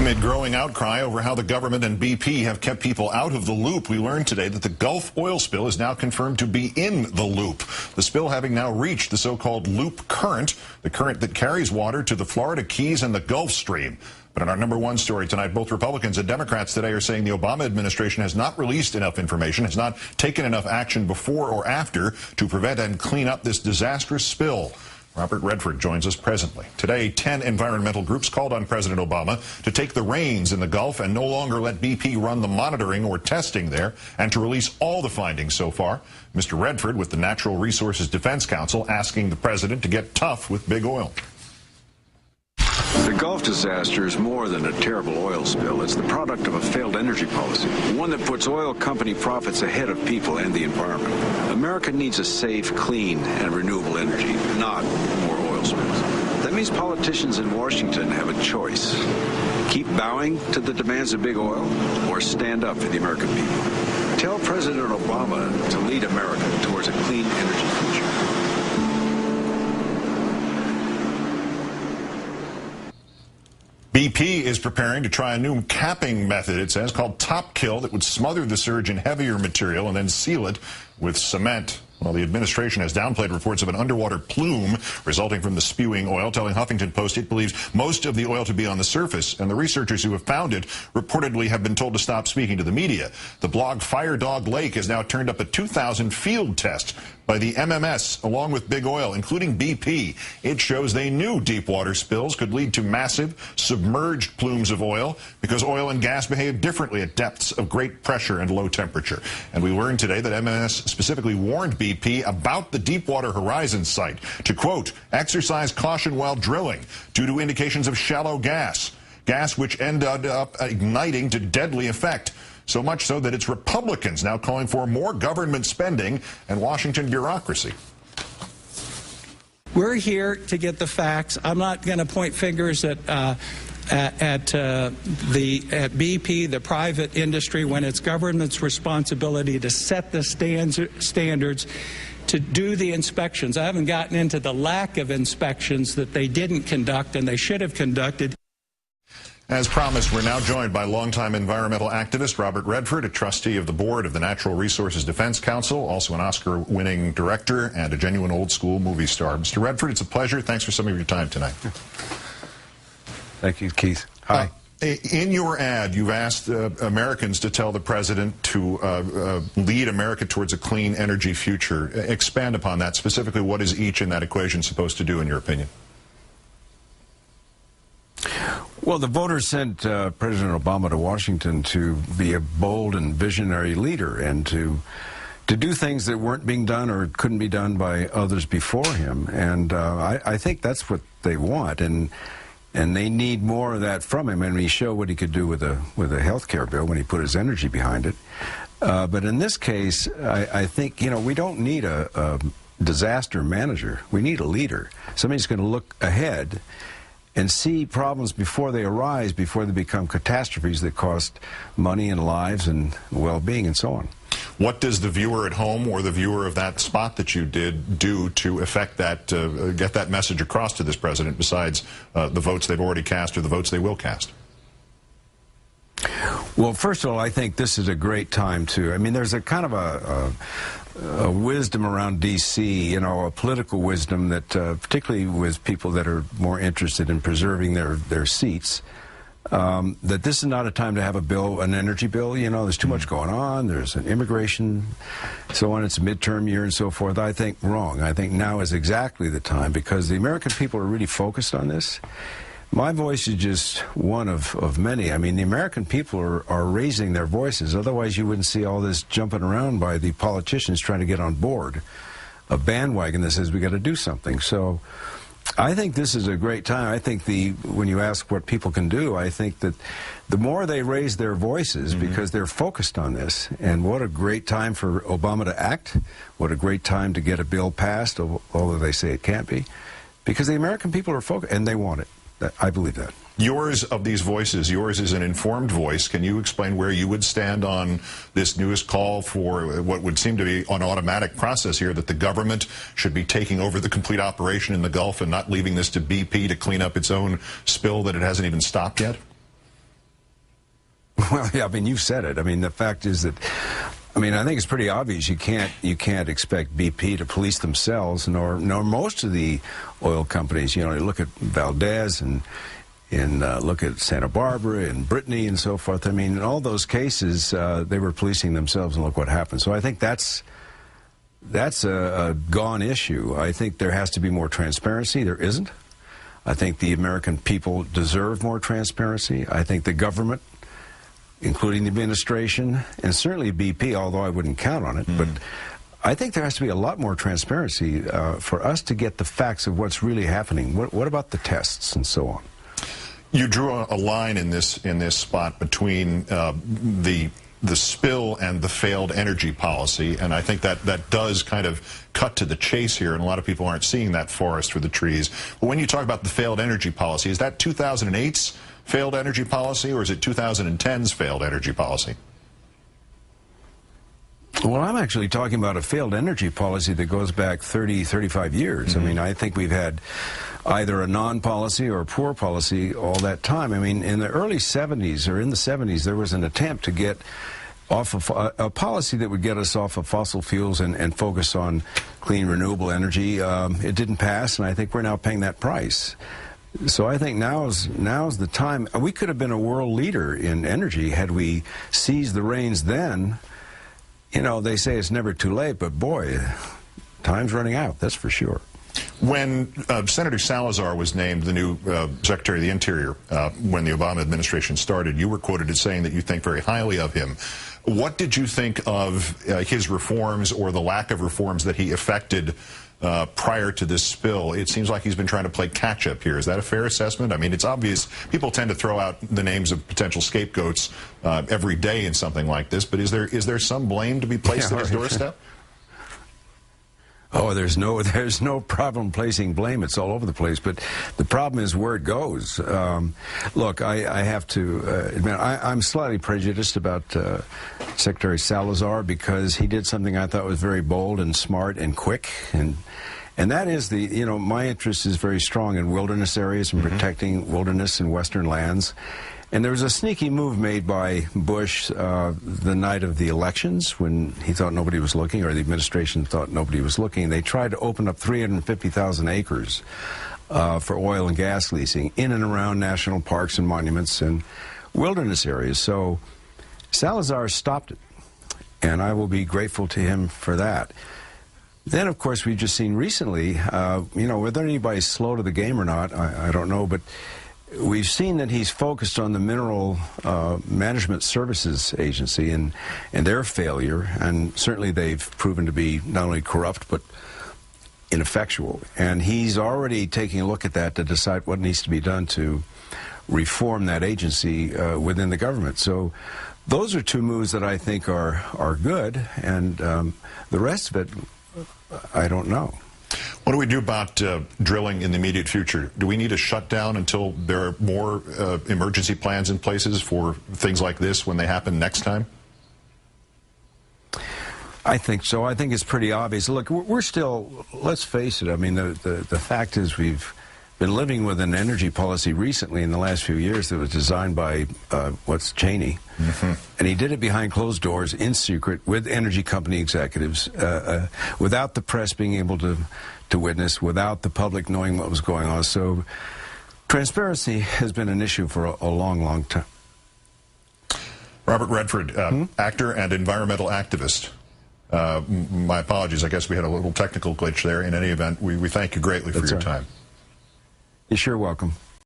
Amid growing outcry over how the government and BP have kept people out of the loop, we learned today that the Gulf oil spill is now confirmed to be in the loop. The spill having now reached the so-called loop current, the current that carries water to the Florida Keys and the Gulf Stream. But in our number one story tonight, both Republicans and Democrats today are saying the Obama administration has not released enough information, has not taken enough action before or after to prevent and clean up this disastrous spill. Robert Redford joins us presently. Today, 10 environmental groups called on President Obama to take the reins in the Gulf and no longer let BP run the monitoring or testing there, and to release all the findings so far. Mr. Redford with the Natural Resources Defense Council asking the president to get tough with big oil. The Gulf disaster is more than a terrible oil spill. It's the product of a failed energy policy, one that puts oil company profits ahead of people and the environment. America needs a safe, clean, and renewable energy, not more oil spills. That means politicians in Washington have a choice. Keep bowing to the demands of big oil, or stand up for the American people. Tell President Obama to lead America towards a clean energy future. BP is preparing to try a new capping method, it says, called top kill, that would smother the surge in heavier material and then seal it with cement. Well, the administration has downplayed reports of an underwater plume resulting from the spewing oil, telling Huffington Post it believes most of the oil to be on the surface, and the researchers who have found it reportedly have been told to stop speaking to the media. The blog Fire Dog Lake has now turned up a 2,000 field test by the MMS, along with big oil, including BP. It shows they knew deep water spills could lead to massive, submerged plumes of oil because oil and gas behave differently at depths of great pressure and low temperature. And we learned today that MMS specifically warned BP about the Deepwater Horizon site to, quote, exercise caution while drilling due to indications of shallow gas which ended up igniting to deadly effect. So much so that it's Republicans now calling for more government spending and Washington bureaucracy. We're here to get the facts. I'm not going to point fingers at BP, the private industry, when it's government's responsibility to set the standards, to do the inspections. I haven't gotten into the lack of inspections that they didn't conduct and they should have conducted. As promised, we're now joined by longtime environmental activist Robert Redford, a trustee of the board of the Natural Resources Defense Council, also an Oscar-winning director and a genuine old-school movie star. Mr. Redford, it's a pleasure. Thanks for some of your time tonight. Thank you, Keith. Hi. In your ad, you've asked Americans to tell the president to lead America towards a clean energy future. Expand upon that. Specifically, what is each in that equation supposed to do, in your opinion? Well, the voters sent President Obama to Washington to be a bold and visionary leader and to do things that weren't being done or couldn't be done by others before him. And I think that's what they want, and they need more of that from him. And he showed what he could do with a health care bill when he put his energy behind it. But in this case, I think, you know, we don't need a disaster manager. We need a leader, somebody who's going to look ahead and see problems before they arise, before they become catastrophes that cost money and lives and well-being and so on. What does the viewer at home or the viewer of that spot that you did do to affect that, get that message across to this president, besides the votes they've already cast or the votes they will cast? Well, first of all, I think this is a great time to, I mean, there's a kind of a wisdom around D.C., you know, a political wisdom that, particularly with people that are more interested in preserving their seats, that this is not a time to have a bill, an energy bill. You know, there's too much going on. There's an immigration, so on. It's a midterm year and so forth. I think wrong. I think now is exactly the time because the American people are really focused on this. My voice is just one of many. I mean, the American people are raising their voices. Otherwise, you wouldn't see all this jumping around by the politicians trying to get on board a bandwagon that says we got to do something. So I think this is a great time. I think when you ask what people can do, I think that the more they raise their voices because they're focused on this, and what a great time for Obama to act, what a great time to get a bill passed, although they say it can't be, because the American people are focused, and they want it. I believe that. Yours of these voices, yours is an informed voice. Can you explain where you would stand on this newest call for what would seem to be an automatic process here, that the government should be taking over the complete operation in the Gulf and not leaving this to BP to clean up its own spill that it hasn't even stopped yet? Well, yeah, I mean, you said it. I mean, the fact is that, I mean, I think it's pretty obvious you can't expect BP to police themselves, nor most of the oil companies. You know, you look at Valdez and look at Santa Barbara and Brittany and so forth. I mean, in all those cases, they were policing themselves, and look what happened. So I think that's a gone issue. I think there has to be more transparency. There isn't. I think the American people deserve more transparency. I think the government, including the administration, and certainly BP, although I wouldn't count on it, but I think there has to be a lot more transparency for us to get the facts of what's really happening. What about the tests and so on? You drew a line in this spot between the spill and the failed energy policy, and I think that does kind of cut to the chase here, and a lot of people aren't seeing that forest for the trees. But when you talk about the failed energy policy, is that 2008's failed energy policy, or is it 2010's failed energy policy? Well, I'm actually talking about a failed energy policy that goes back 30, 35 years. I mean, I think we've had either a non-policy or a poor policy all that time. I mean, in the early 70s or in the 70s, there was an attempt to get off of a policy that would get us off of fossil fuels and focus on clean, renewable energy. It didn't pass, and I think we're now paying that price. So I think now's the time. We could have been a world leader in energy had we seized the reins then. You know, they say it's never too late, but boy, time's running out, that's for sure. When Senator Salazar was named the new Secretary of the Interior when the Obama administration started, you were quoted as saying that you think very highly of him. What did you think of his reforms or the lack of reforms that he effected prior to this spill? It seems like he's been trying to play catch-up here. Is that a fair assessment? I mean, it's obvious people tend to throw out the names of potential scapegoats every day in something like this, but is there some blame to be placed at his doorstep? Oh, there's no problem placing blame. It's all over the place. But the problem is where it goes. Look, I have to admit, I'm slightly prejudiced about Secretary Salazar because he did something I thought was very bold and smart and quick. And that is my interest is very strong in wilderness areas and protecting wilderness and western lands. And there was a sneaky move made by Bush the night of the elections when he thought nobody was looking, or the administration thought nobody was looking. They tried to open up 350,000 acres for oil and gas leasing in and around national parks and monuments and wilderness areas. So Salazar stopped it, and I will be grateful to him for that. Then, of course, we've just seen recently, whether anybody's slow to the game or not, I don't know, but we've seen that he's focused on the Mineral Management Services Agency and their failure, and certainly they've proven to be not only corrupt but ineffectual. And he's already taking a look at that to decide what needs to be done to reform that agency within the government. So those are two moves that I think are good, and the rest of it, I don't know. What do we do about drilling in the immediate future? Do we need a shutdown until there are more emergency plans in places for things like this when they happen next time? I think so. I think it's pretty obvious. Look, we're still, let's face it, I mean, the fact is we've been living with an energy policy recently in the last few years that was designed by, Cheney. And he did it behind closed doors, in secret, with energy company executives, without the press being able to witness, without the public knowing what was going on. So transparency has been an issue for a long, long time. Robert Redford, actor and environmental activist. My apologies. I guess we had a little technical glitch there. In any event, we thank you greatly for your time. You're sure welcome.